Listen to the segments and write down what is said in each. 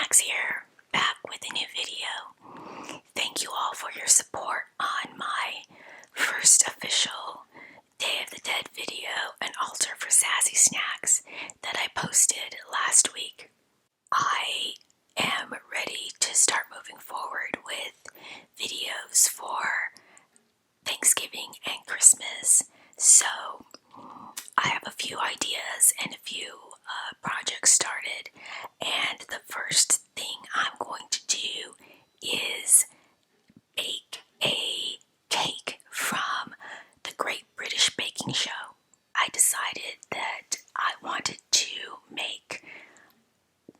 Snacks here, back with a new video. Thank you all for your support on my first official Day of the Dead video, an altar for sassy snacks, that I posted last week. I am ready to start moving forward with videos for Thanksgiving and Christmas, so I have a few ideas and a few projects started, and the first thing I'm going to do is bake a cake from the Great British Baking Show. I decided that I wanted to make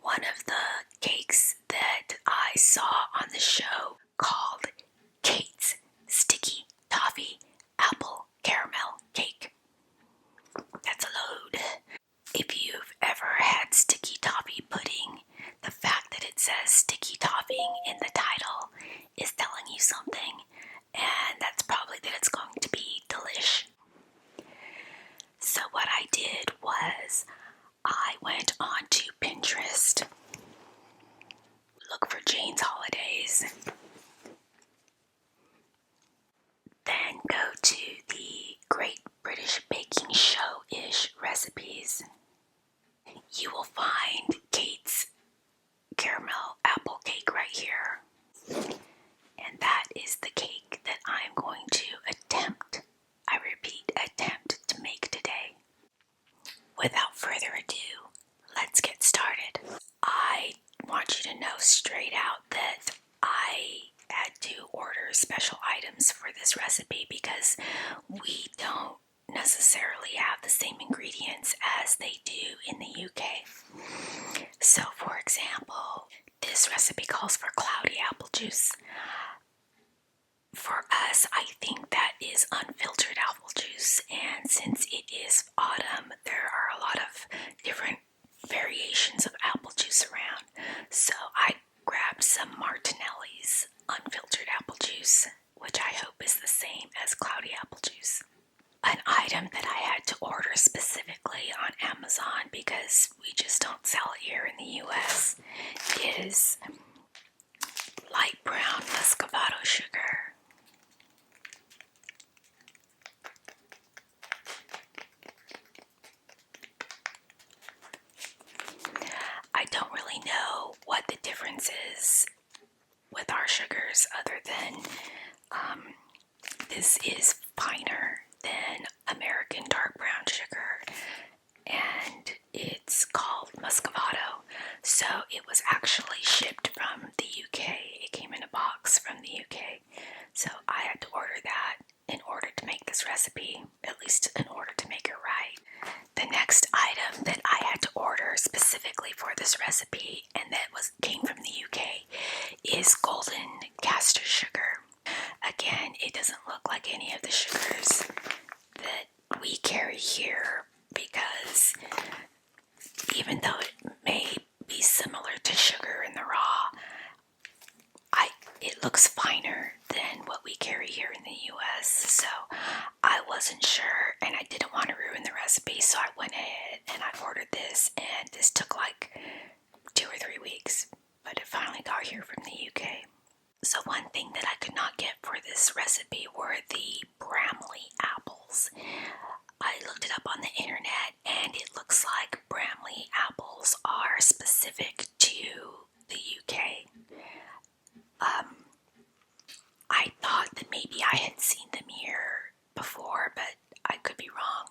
one of the cakes that I saw on the show called Kate's Sticky Toffee Apple Caramel Cake. That's a load. If you've ever had sticky toffee pudding, the fact that it says sticky toffee in the title is telling you something, and that's probably that it's going to be delish. So what I did was I went on to Pinterest, look for Jane's Holidays, then go to the Great British Baking Show-ish recipes. You will find Kate's caramel apple cake right here. And that is the cake that I'm going to attempt, I repeat, attempt to make today. Without further ado, let's get started. I want you to know straight out that I had to order special items for this recipe because we don't necessarily have the same ingredients as they do in the UK. So, for example, this recipe calls for cloudy apple juice. For us, I think that is unfiltered apple juice, and since it is autumn, there are a lot of different variations of apple juice around. So I grabbed some Martinelli's unfiltered apple juice, which I hope is the same as cloudy apple juice. An item that I had to order specifically on Amazon because we just don't sell it here in the US is light brown muscovado sugar. I don't really know what the difference is with our sugars other than this is finer than American dark brown sugar, and it's called muscovado. So it was actually shipped from the UK. It came in a box from the UK. So I had to order that in order to make this recipe, at least in order to make it right. The next item that I had to order specifically for this recipe, and that came from the UK, is golden castor sugar. Again, it doesn't look like any of the sugars that we carry here because even though it may be similar to sugar in the raw, it looks finer than what we carry here in the US. So I wasn't sure and I didn't want to ruin the recipe, so I went ahead and I ordered this, and this took like 2 or 3 weeks, but it finally got here from the UK. So one thing that I could not get for this recipe were the Bramley apples. I looked it up on the internet, and it looks like Bramley apples are specific to the UK. I thought that maybe I had seen them here before, but I could be wrong.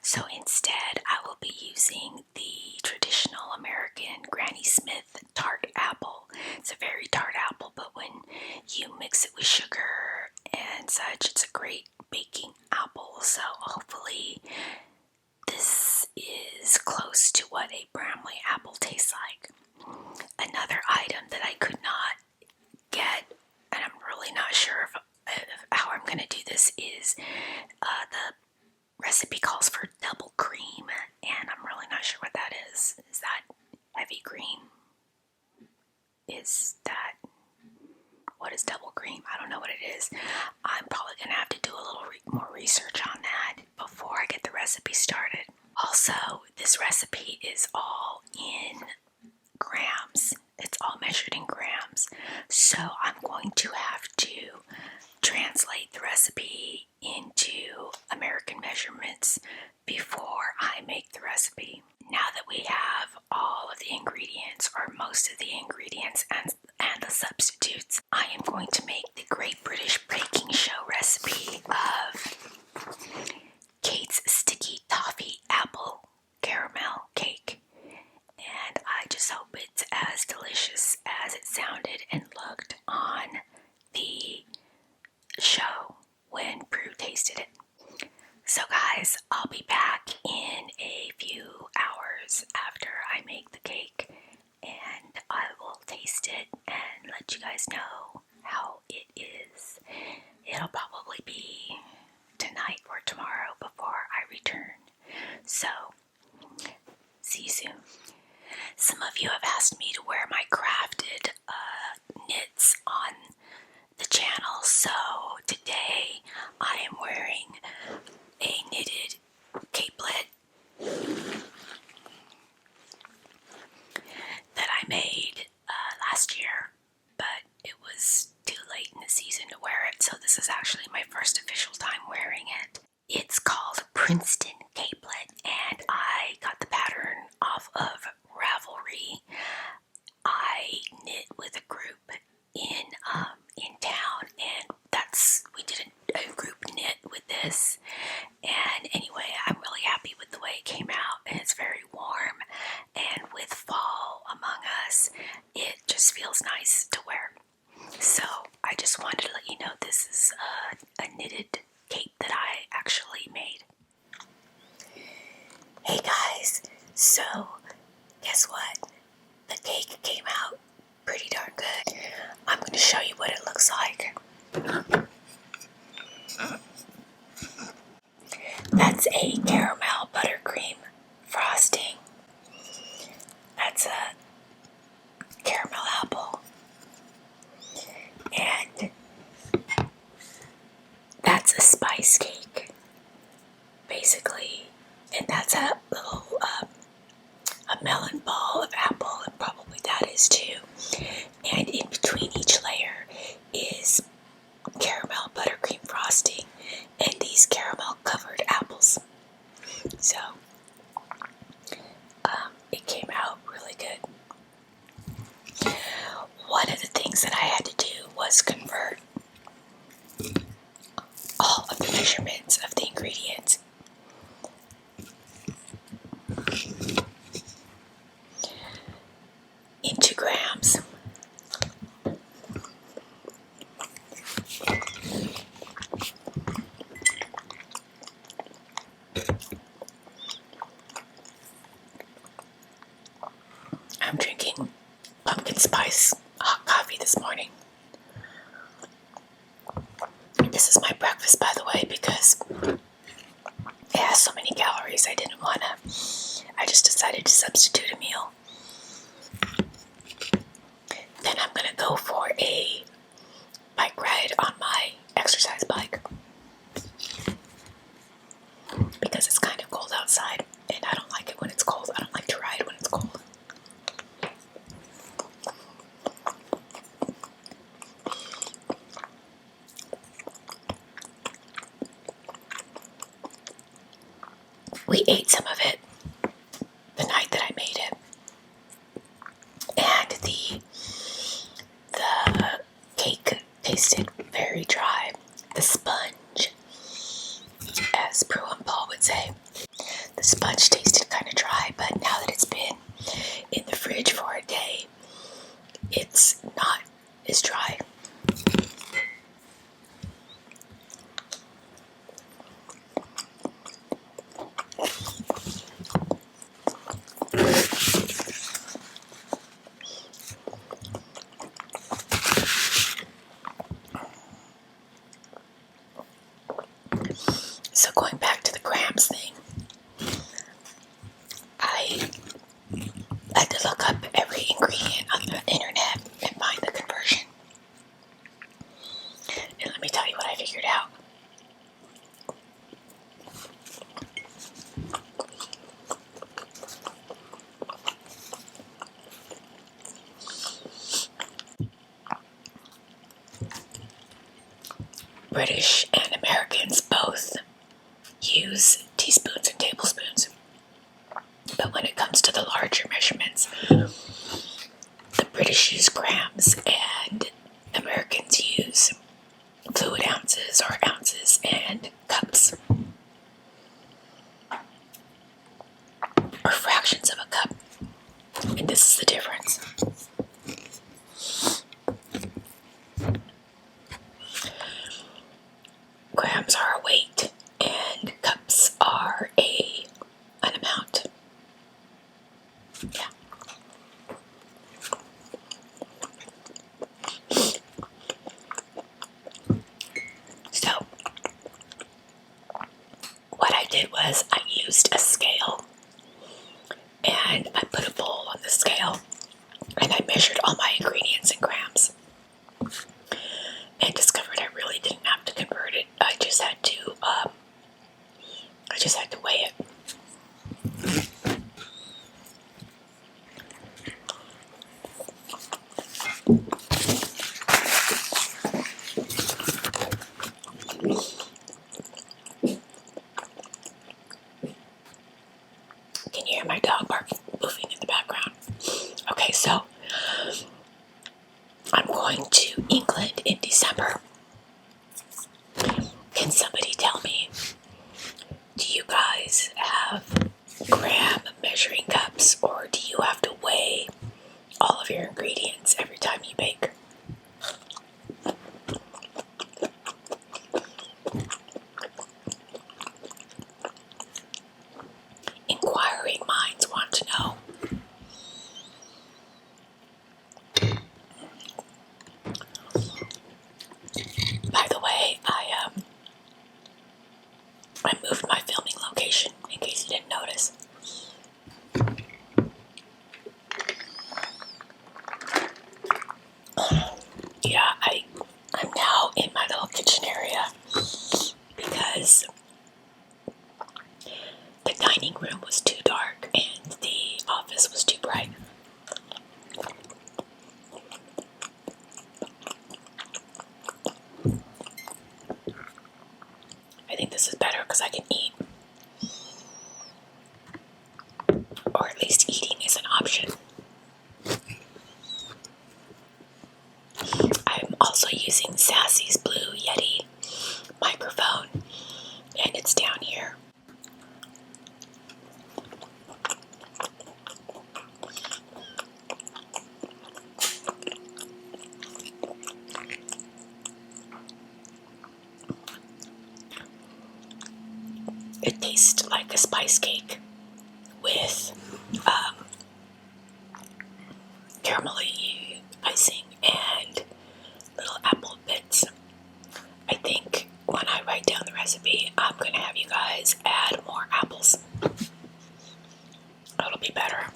So instead, I will be using the traditional American Granny Smith tart apple. It's a very tart apple, but when you mix it with sugar and such, it's a great baking apple. So hopefully this is close to what a Bramley apple tastes like. Another item that I could not get, and I'm really not sure how I'm going to do this, is the recipe calls for double cream, and I'm really not sure what that is. Is that heavy cream? What is double cream? I don't know what it is. I'm probably going to have to do a little more research on that before I get the recipe started. Also, this recipe is all in grams. It's all guys, I'll be back in a few hours after I make the cake, and I will taste it and let you guys know how it is. It'll probably be tonight or tomorrow before I return. So, see you soon. Some of you have asked me to wear my crafted knits on the channel, so today I am wearing a knitted capelet that I made last year, but it was too late in the season to wear it, so this is actually my first official time wearing it. It's called Princeton Capelet, and I got the pattern off of Ravelry. I knit with a group in town, and we did a group knit with this. And anyway, I'm really happy with the way it came out, and it's very warm, and with fall among us, it just feels nice to wear. So I just wanted to let you know this is a knitted cape that I actually made. Hey guys, so guess what? The cake came out pretty darn good. I'm going to show you what it looks like. That's a caramel buttercream frosting. That's a caramel apple. And that's a spice cake, basically. And that's a little a melon ball of apple, and probably that is too. And in between each layer is caramel buttercream frosting and these caramel covered apples. So it came out really good. One of the things that I had to do was convert all of the measurements of the ingredients into grams. I'm drinking pumpkin spice hot coffee this morning. This is my breakfast, by the way, because it has so many calories. I just decided to substitute a meal. Then I'm going to go for a bike ride on my exercise bike because it's kind of cold outside, and I don't like it when it's cold. I don't like to ride when it's cold. We ate some of it the night that I made it, and the cake tasted very dry. The sponge, as Prue and Paul would say, the sponge tasted kind of dry, but now that it's been in the fridge for a day, it's not as dry. So going back to the grams thing, I had to look up every ingredient on the internet and find the conversion. And let me tell you what I figured out. British and Americans both use teaspoons and tablespoons. But when it comes to the larger measurements, the British use grams and Americans use fluid ounces or ounces and cups. Or fractions of a cup. And this is the difference. Grams are a weight and cups was I used a scale and I put a bowl on the scale and I measured all my ingredients in grams and discovered I really didn't have to convert it. I just had to weigh it. Can you hear my dog barking, moving in the background? Okay, so I'm going to England in December. Can somebody tell me, do you guys have gram measuring cups, or do you have to weigh all of your ingredients every time you bake? Inquiring minds want to know. By the way, I moved my filming location in case you didn't notice. Yeah, I'm now in my little kitchen area because the dining room was too dark and the office was too bright. I think this is better because I can eat. Or at least eating is an option. I'm also using Sassy's Blue Yeti microphone, and it's down here. It tastes like a spice cake with caramelly icing and little apple bits. I think when I write down the recipe, I'm going to have you guys add more apples. It'll be better.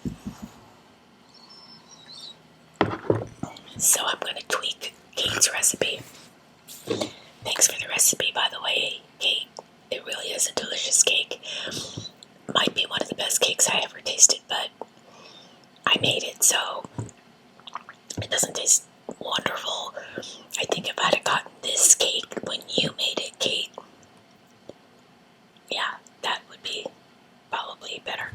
So I'm going to tweak Kate's recipe. Thanks for the recipe, by the way, Kate. It really is a delicious cake. Might be one of the best cakes I ever tasted, but I made it, so it doesn't taste wonderful. I think if I'd have gotten this cake when you made it, Kate, yeah, that would be probably better.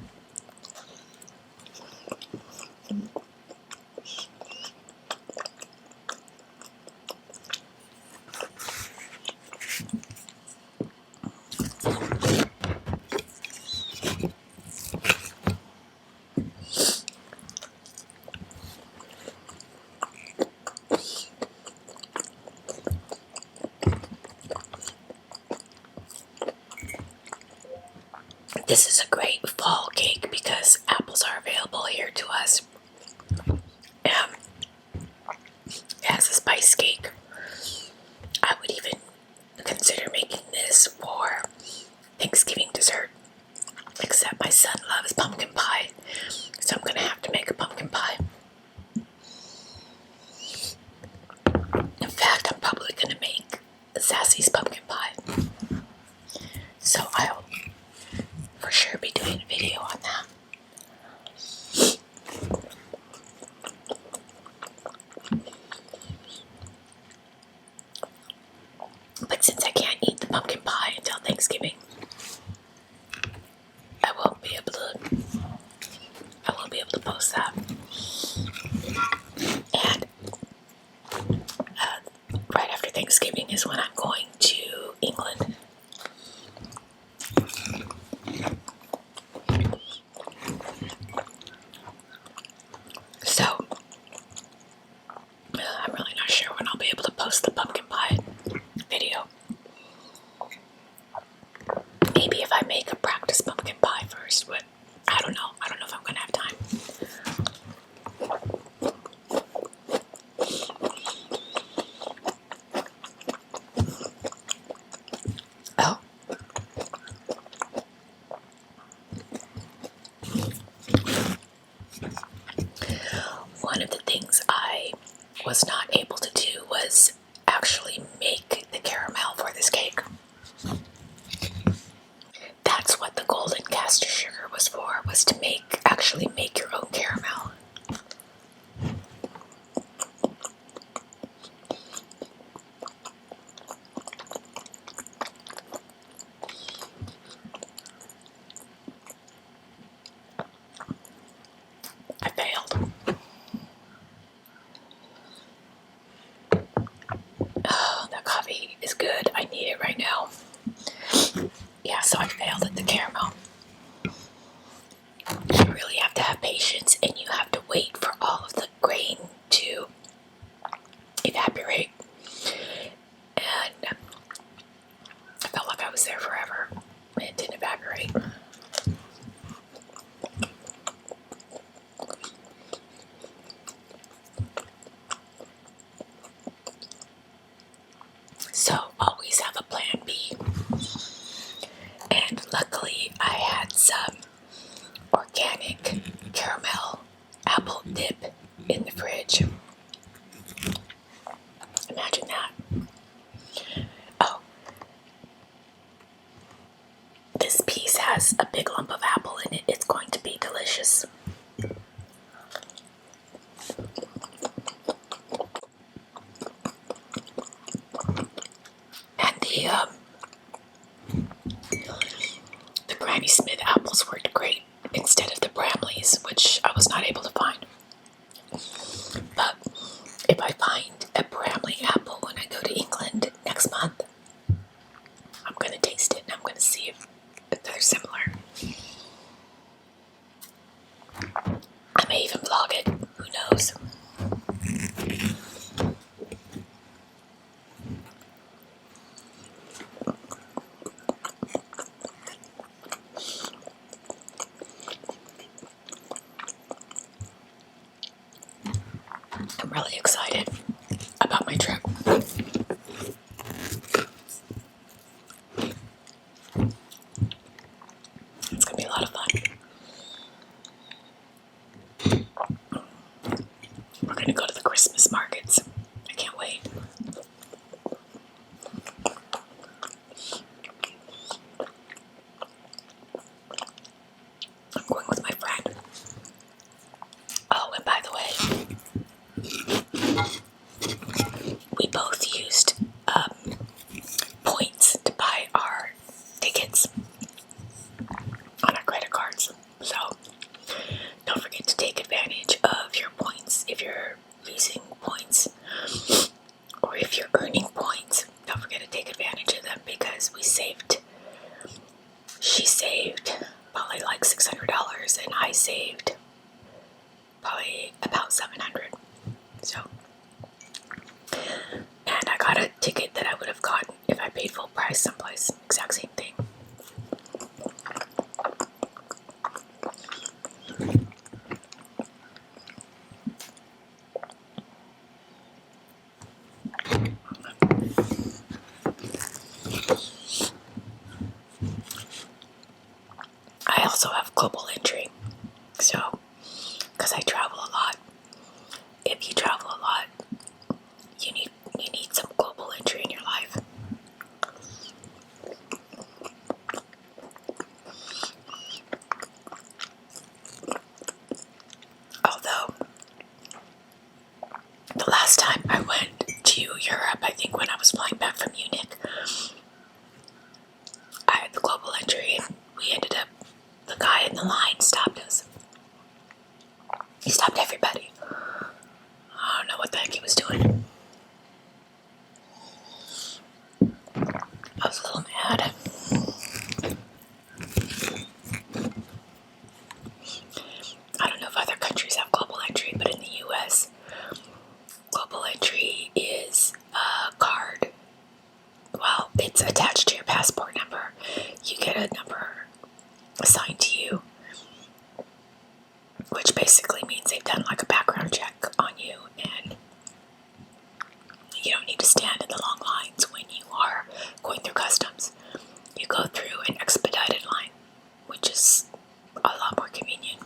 This is a great fall cake because apples are available here to us. As a spice cake, I would even consider making this for Thanksgiving dessert. Except my son loves pumpkin pie, so I'm going to have to make a pumpkin pie. In fact, I'm probably going to make Sassy's pumpkin pie. So I'll for sure be doing a video on that. But since I can't eat the pumpkin pie until Thanksgiving, I won't be able to post that. And right after Thanksgiving is when I'm going to England. So I'm really not sure when I'll be able to post the pumpkin pie video. Maybe if I make a practice pumpkin pie first, but I don't know. I don't know if I'm going to have time. was not able to do was actually make the caramel for this cake. That's what the golden caster sugar was for, was to actually make your own caramel. I failed. Oh, that coffee is good. I need it right now. Yeah, so I failed at the caramel. You really have to have patience, and you have to wait for all of the grain to evaporate. And I felt like I was there forever. It didn't evaporate. So always have a plan B. And luckily I had some organic caramel apple dip in the fridge. Imagine that. Oh, this piece has a big lump of apple in it. It's going to be delicious. And the Granny Smith apples worked great instead of the Bramleys, which I was not able to find. But if I find a Bramley apple when I go to England next month, I'm going to taste it and I'm going to see if they're similar. I may even vlog it. Who knows? I'm really excited about my trip. It's going to be a lot of fun. We're going to go to the Christmas markets. I can't wait. I'm going with my friend. Oh, and by the way, we both used points to buy our tickets on our credit cards. So don't forget to take advantage of your points if you're using points, or if you're earning points. Don't forget to take advantage of them, because she saved probably like $600 and I saved probably about $700. So, and I got a ticket that I would have gotten if I paid full price someplace. Exact same thing. I also have global entry, so because I travel a lot. If you travel a lot, you need some global entry in your life. Although the last time I went to Europe, I think when I was flying back from Munich, I had the global entry, and we ended up, the guy in the line stopped us. He stopped everybody. I don't know what the heck he was doing. I was a little mad. I don't know if other countries have global entry, but in the US, global entry is a card. Well, it's attached to your passport number. You get a number assigned to you, which basically means they've done like a background check on you, and you don't need to stand in the long lines when you are going through customs. You go through an expedited line, which is a lot more convenient.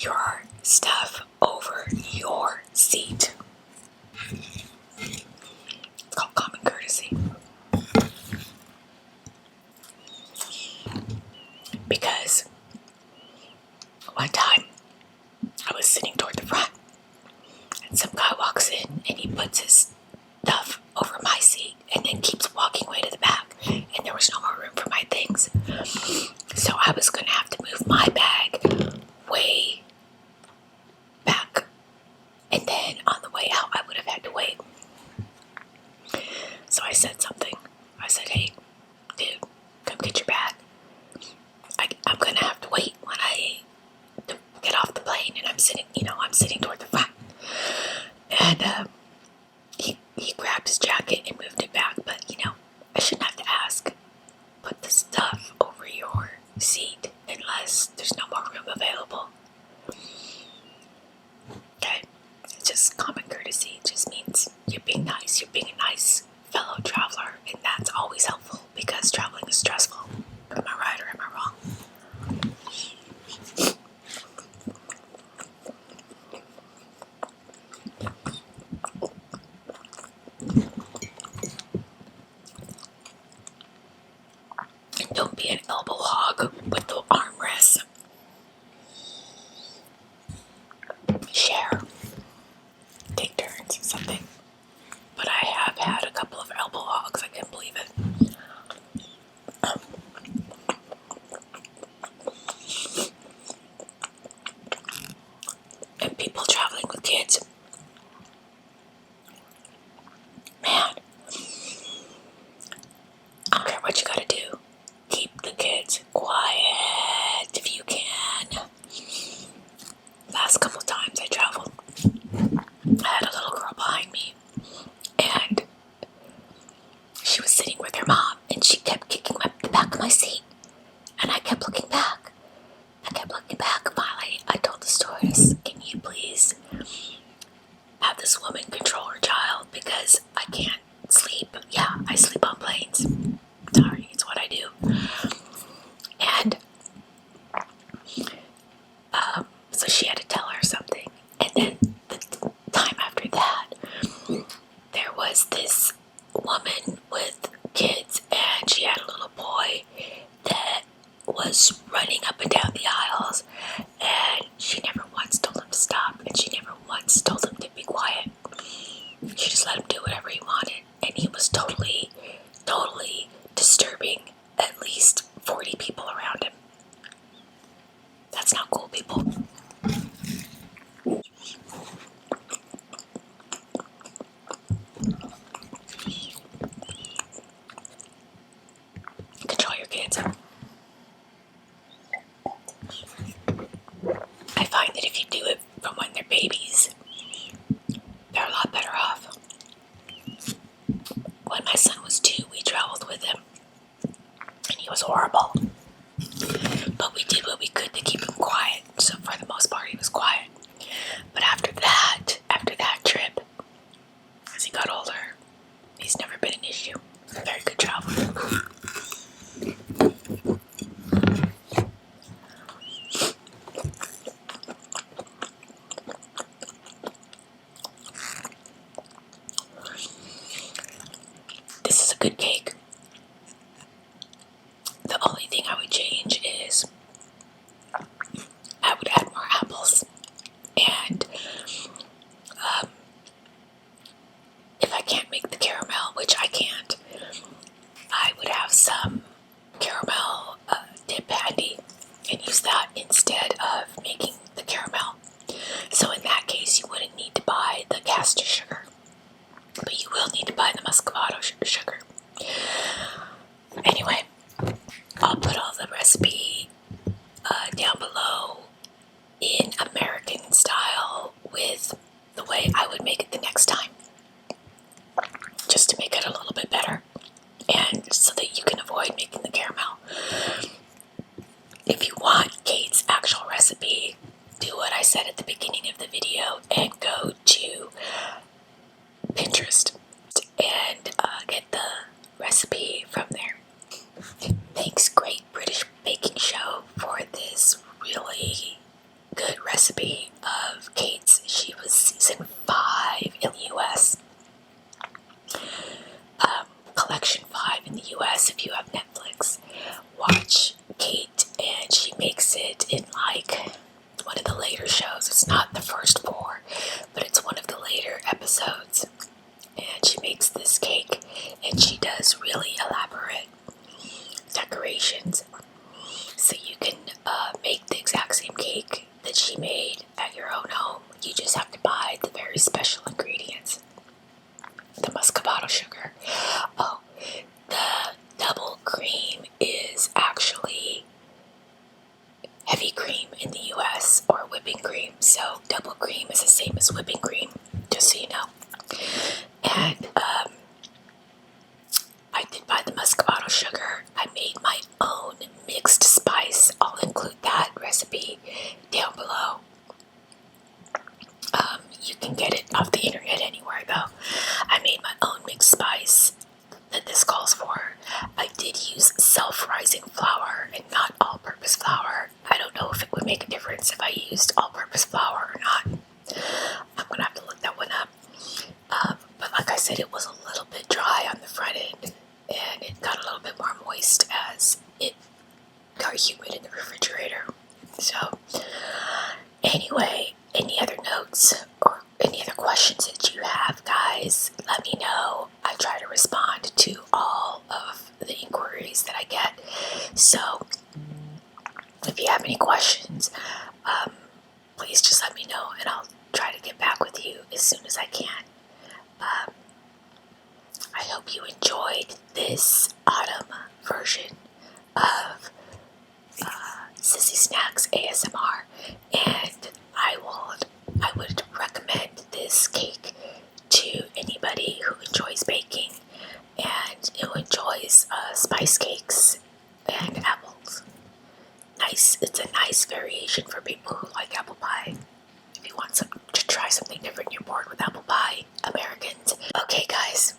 your stuff over your seat. It's called common courtesy. Because one time I was sitting toward the front and some guy walks in and he puts his stuff over my seat and then keeps walking way to the back, and there was no more room for my things. So I was going to have to move my bag way back, and then on the way out I would have had to wait. So I said something. I said, "Hey, dude, come get your bag. I'm going to have to wait when I get off the plane, and I'm sitting toward the front." And he grabbed his jacket and moved it back, but I shouldn't have to ask. Put the stuff over your seat unless there's no more room available. Okay? It's just common courtesy. It just means you're being nice. You're being a nice fellow traveler, and that's always helpful because traveling is stressful. Am I right or am I wrong? And don't be an elbow hog with the armrests. Share. Take turns or something. But I have had a couple of elbow hogs. I can't believe it. And people traveling with kids. Man, I don't care what you gotta do. Keep the kids quiet if you can. Last couple times I traveled, I had a little girl behind me, and she was sitting with her mom, and she kept kicking the back of my seat, and I kept looking back. Finally, I told the stewardess, "Can you please have this woman control her child because I can't sleep." Yeah, I sleep on planes. Sorry, it's what I do. And so she had to tell her something. And then the time after that, there was this woman with kids, and she had a little boy that was running up and down the aisles, and she never once told him to stop, and she never once told him to be quiet. She just let him do whatever he wanted, and he was totally disturbing at least 40 people around him. That's not cool, people. Control your kids. I find that if you do it from when they're babies, they're a lot better off. When my son was 2, we traveled with him, and he was horrible. But we did what we could to keep him quiet, so for the most part he was quiet. But after that trip, as he got older, he's never been an issue. A very good traveler. This is a good cake. The only thing I would change is I would add more apples, and if I can't make the caramel, which I can't, I would have some caramel dip handy and use that instead of making the caramel. So in that case, you wouldn't need to buy the caster sugar, but you will need to buy the muscovado sugar. Anyway, I'll put all the recipe down below in American style with the way I would make it the next time, just to make it a little bit better and so that you can avoid making the caramel. If you want Kate's actual recipe, do what I said at the beginning of the video and go to Pinterest and get the recipe from there. Thanks, Great British Baking Show, for this really good recipe. makes it in like one of the later shows. It's not the first 4, but it's one of the later episodes. And she makes this cake, and she does really elaborate decorations. So you can make the exact same cake that she made at your own home. You just have to buy the very special ingredients. The muscovado sugar. Oh, the double cream is actually heavy cream in the US, or whipping cream. So double cream is the same as whipping cream, just so you know. And I did buy the muscovado sugar. I made my own mixed spice. I'll include that recipe down below. You can get it off the internet anywhere though. I made my own mixed spice that this calls for. I did use self-rising flour and not all-purpose flour. I don't know if it would make a difference if I used all-purpose flour or not. I'm gonna have to look that one up. But like I said, it was a little bit dry on the front end, and it got a little bit more moist as it got humid in the refrigerator. So anyway, any other notes or any other questions that you have, guys, let me know. I try to respond to all of the inquiries that I get. So if you have any questions, please just let me know, and I'll try to get back with you as soon as I can. I hope you enjoyed this autumn version of Sissy Snacks ASMR, and I would recommend this cake to anybody who enjoys baking and who enjoys spice cakes and apples. It's a nice variation for people who like apple pie. If you want to try something different, you're bored with apple pie, Americans. Okay, guys.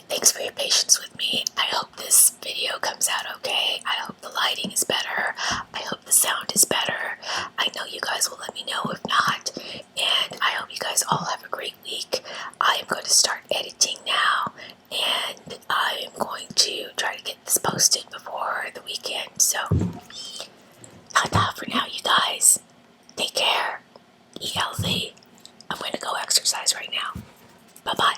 Thanks for your patience with me. I hope this video comes out okay. I hope the lighting is better. I hope the sound is better. I know you guys will let me know if not. And I hope you guys all have a great week. I am going to start editing now, and I am going to try to get this posted before the weekend. So, ta-ta for now, you guys. Take care. Eat healthy. I'm going to go exercise right now. Bye-bye.